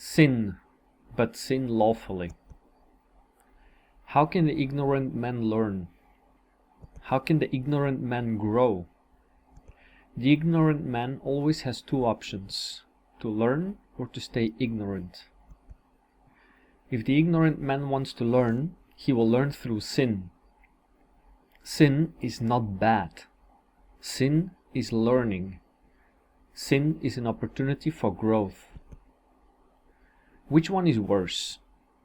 Sin, but sin lawfully. How can the ignorant man learn? How can the ignorant man grow? The ignorant man always has two options: to learn or to stay ignorant. If the ignorant man wants to learn, he will learn through sin. Sin is not bad. Sin is learning. Sin is an opportunity for growth. Which one is worse?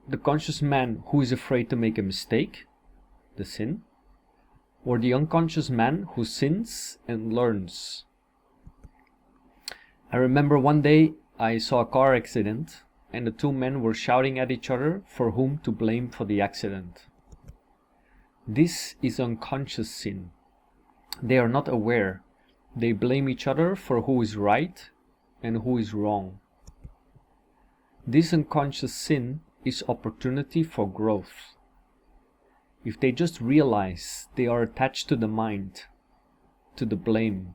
The conscious man who is afraid to make a mistake, the sin, or the unconscious man who sins and learns? I remember one day I saw a car accident and the two men were shouting at each other for whom to blame for the accident. This is unconscious sin. They are not aware. They blame each other for who is right and who is wrong. This unconscious sin is opportunity for growth. If they just realize they are attached to the mind, to the blame,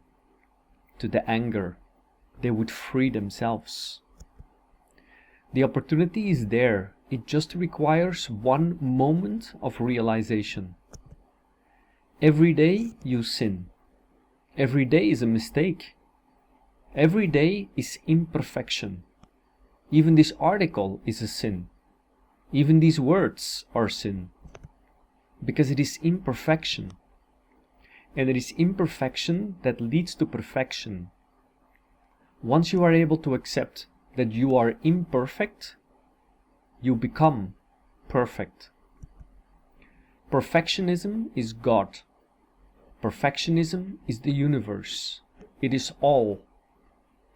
to the anger, they would free themselves. The opportunity is there. It just requires one moment of realization. Every day you sin. Every day is a mistake. Every day is imperfection. Even this article is a sin. Even these words are sin. Because it is imperfection. And it is imperfection that leads to perfection. Once you are able to accept that you are imperfect, you become perfect. Perfectionism is God. Perfectionism is the universe. It is all,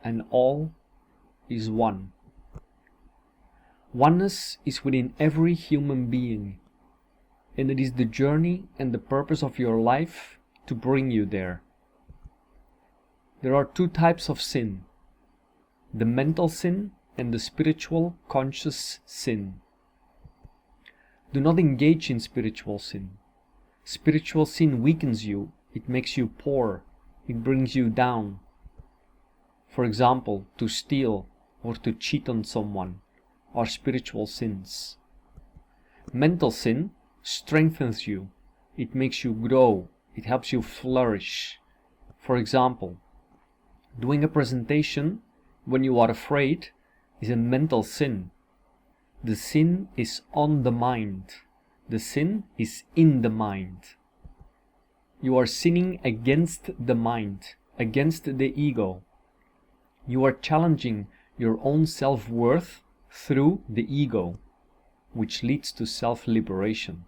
and all is one. Oneness is within every human being, and it is the journey and the purpose of your life to bring you there. There are two types of sin: the mental sin and the spiritual conscious sin. Do not engage in spiritual sin. Spiritual sin weakens you. It makes you poor. It brings you down. For example, to steal or to cheat on someone are spiritual sins. Mental sin strengthens you. It makes you grow. It helps you flourish. For example, doing a presentation when you are afraid is a mental sin. The sin is on the mind. The sin is in the mind. You are sinning against the mind, against the ego. You are challenging your own self-worth through the ego, which leads to self-liberation.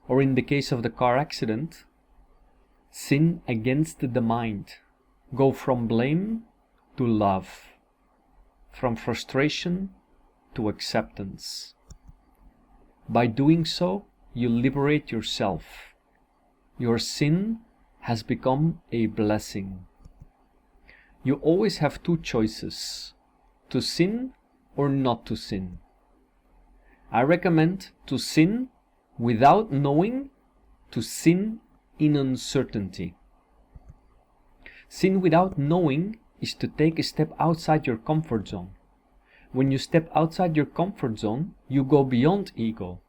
Or in the case of the car accident, sin against the mind. Go from blame to love, from frustration to acceptance. By doing so, you liberate yourself. Your sin has become a blessing. You always have two choices: to sin or not to sin. I recommend to sin without knowing, to sin in uncertainty. Sin without knowing is to take a step outside your comfort zone. When you step outside your comfort zone, you go beyond ego.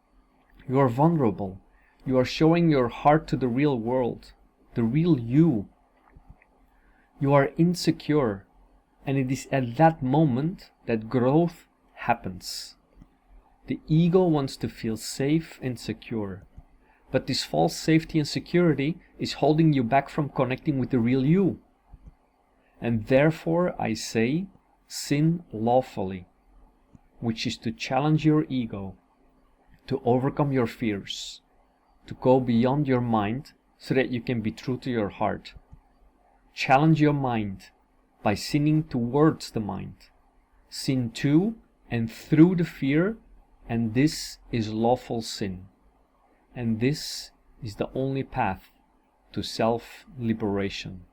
You are vulnerable. You are showing your heart to the real world, the real you. You are insecure, and it is at that moment that growth happens. The ego wants to feel safe and secure, but this false safety and security is holding you back from connecting with the real you. And therefore I say, sin lawfully, which is to challenge your ego, to overcome your fears, to go beyond your mind so that you can be true to your heart. Challenge your mind by sinning towards the mind. Sin to and through the fear, and this is lawful sin. And this is the only path to self-liberation.